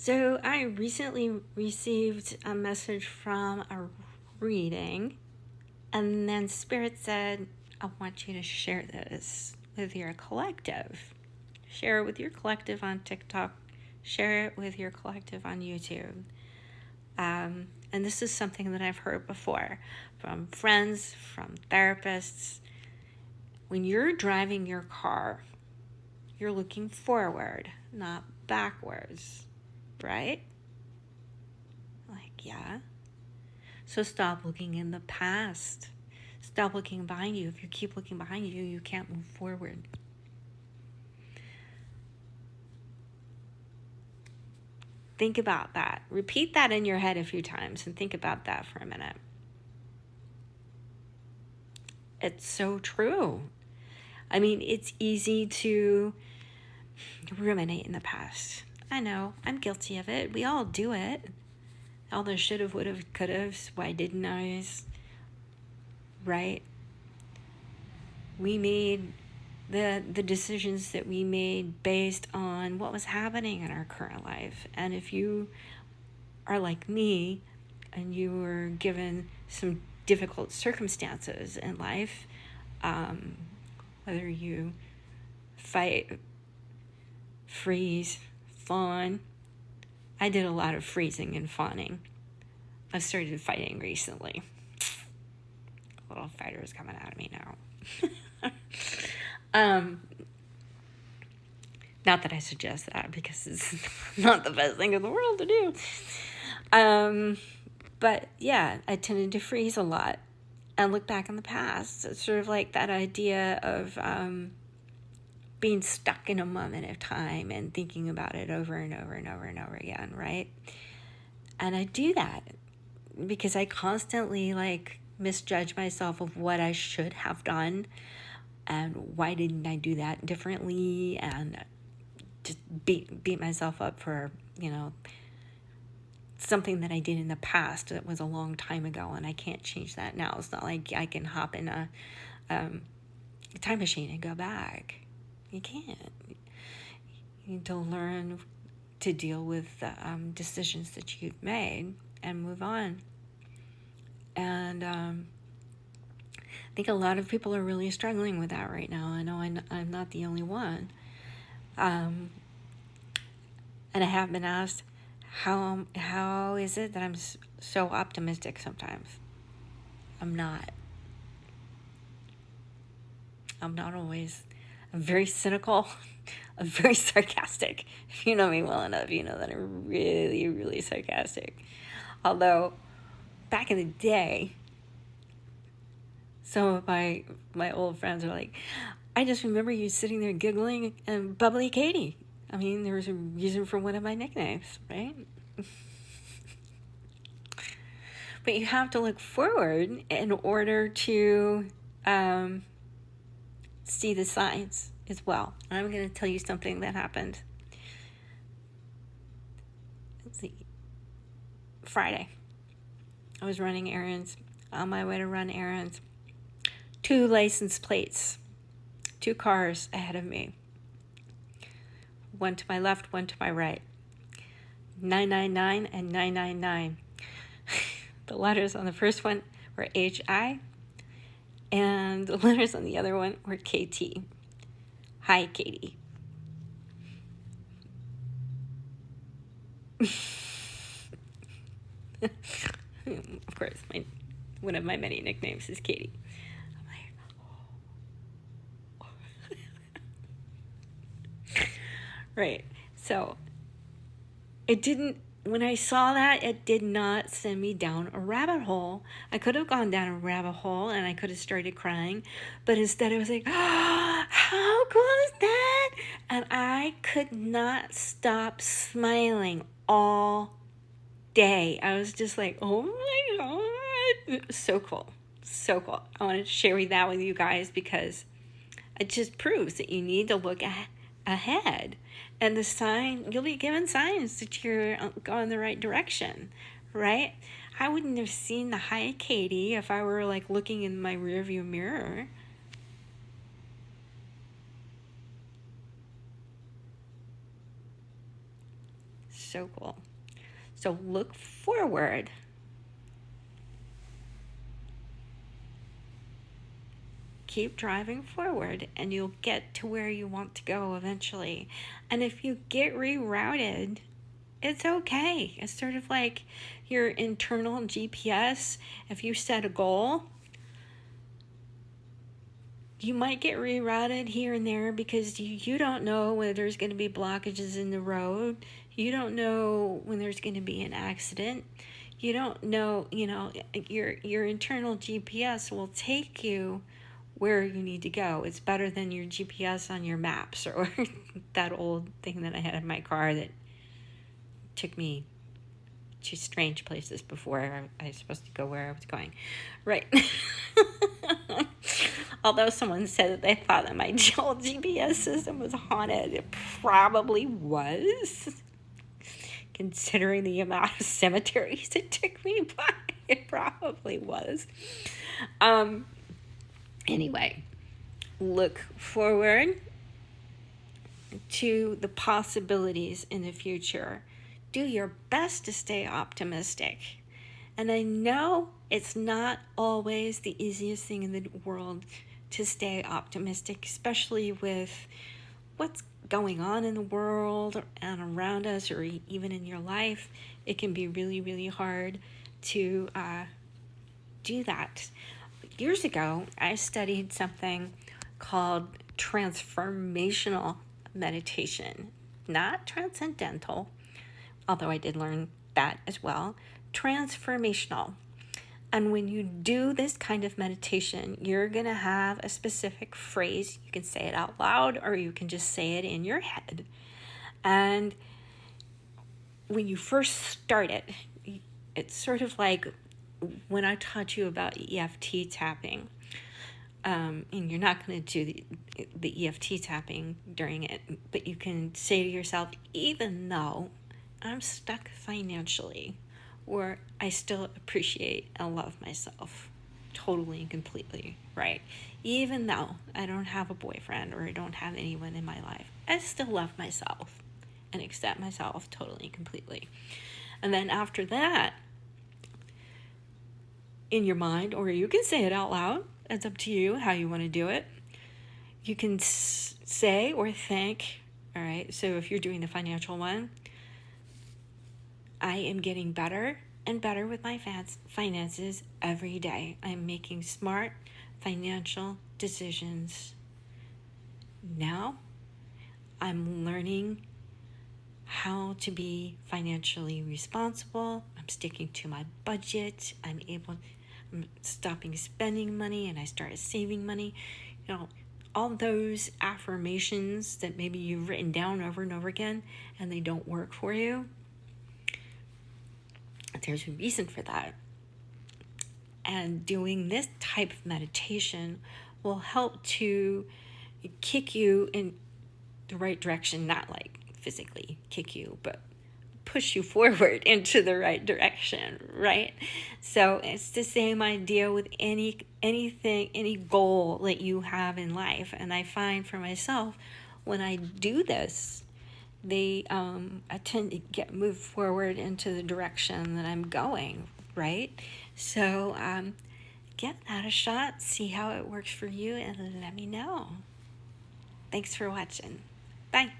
So I recently received a message from a reading, and then Spirit said, I want you to share this with your collective. Share it with your collective on TikTok. Share it with your collective on YouTube. And this is something that I've heard before from friends, from therapists. When you're driving your car, you're looking forward, not backwards, right? Like, yeah. So stop looking in the past. Stop looking behind you. If you keep looking behind you, you can't move forward. Think about that. Repeat that in your head a few times and think about that for a minute. It's so true. I mean, it's easy to ruminate in the past. I know, I'm guilty of it. We all do it. All the should have, would have, could have, why didn't I? Right? We made the decisions that we made based on what was happening in our current life. And if you are like me and you were given some difficult circumstances in life, whether you fight, freeze, fawn. I did a lot of freezing and fawning. I've started fighting recently. A little fighter is coming out of me now. Not that I suggest that, because it's not the best thing in the world to do. But yeah, I tended to freeze a lot and look back in the past. It's sort of like that idea of being stuck in a moment of time and thinking about it over and over and over and over again, right? And I do that because I constantly misjudge myself of what I should have done and why didn't I do that differently, and just beat myself up for, something that I did in the past that was a long time ago, and I can't change that now. It's not like I can hop in a time machine and go back. You can't. You need to learn to deal with the decisions that you've made and move on. And I think a lot of people are really struggling with that right now. I know I'm not the only one. And I have been asked, how is it that I'm so optimistic sometimes? I'm not. I'm not always. I'm very cynical. I'm very sarcastic. If you know me well enough, you know that I'm really, really sarcastic. Although, back in the day, some of my old friends are like, I just remember you sitting there giggling and bubbly Katie. I mean, there was a reason for one of my nicknames, right? But you have to look forward in order to see the signs as well. And I'm going to tell you something that happened. Let's see. Friday. I was running errands, on my way to run errands. 2 license plates, 2 cars ahead of me. One to my left, one to my right. 999 and 999. The letters on the first one were HI, and the letters on the other one were KT. Hi, Katie. Of course, one of my many nicknames is Katie. Right. So when I saw that, it did not send me down a rabbit hole. I could have gone down a rabbit hole and I could have started crying, but instead I was like, oh, how cool is that? And I could not stop smiling all day. I was just like, oh my God. It was so cool. So cool. I wanted to share that with you guys because it just proves that you need to look ahead. And you'll be given signs that you're going the right direction, right? I wouldn't have seen the hi Katie if I were looking in my rearview mirror. So cool. So look forward. Keep driving forward and you'll get to where you want to go eventually. And if you get rerouted, it's okay. It's sort of like your internal GPS. If you set a goal, you might get rerouted here and there because you don't know whether there's going to be blockages in the road. You don't know when there's going to be an accident. You don't know, your internal GPS will take you where you need to go. It's better than your GPS on your maps or that old thing that I had in my car that took me to strange places before I was supposed to go where I was going. Right. Although someone said that they thought that my old GPS system was haunted, it probably was. Considering the amount of cemeteries it took me by, it probably was. Anyway, look forward to the possibilities in the future. Do your best to stay optimistic. And I know it's not always the easiest thing in the world to stay optimistic, especially with what's going on in the world and around us, or even in your life. It can be really, really hard to do that. Years ago, I studied something called transformational meditation, not transcendental, although I did learn that as well. Transformational. And when you do this kind of meditation, you're going to have a specific phrase. You can say it out loud or you can just say it in your head. And when you first start it, it's sort of like when I taught you about EFT tapping. And you're not going to do the EFT tapping during it, but you can say to yourself, even though I'm stuck financially, or I still appreciate and love myself totally and completely, right? Even though I don't have a boyfriend or I don't have anyone in my life, I still love myself and accept myself totally and completely. And then after that, in your mind, or you can say it out loud, it's up to you how you want to do it. You can say or think, all right, so if you're doing the financial one, I am getting better and better with my finances every day. I'm making smart financial decisions. Now I'm learning how to be financially responsible. I'm sticking to my budget. I'm stopping spending money and I started saving money. All those affirmations that maybe you've written down over and over again and they don't work for you. There's a reason for that. And doing this type of meditation will help to kick you in the right direction, not like physically kick you, but push you forward into the right direction, right? So it's the same idea with anything, any goal that you have in life. And I find for myself, when I do this, I tend to get moved forward into the direction that I'm going, right? So give that a shot, see how it works for you, and let me know. Thanks for watching. Bye.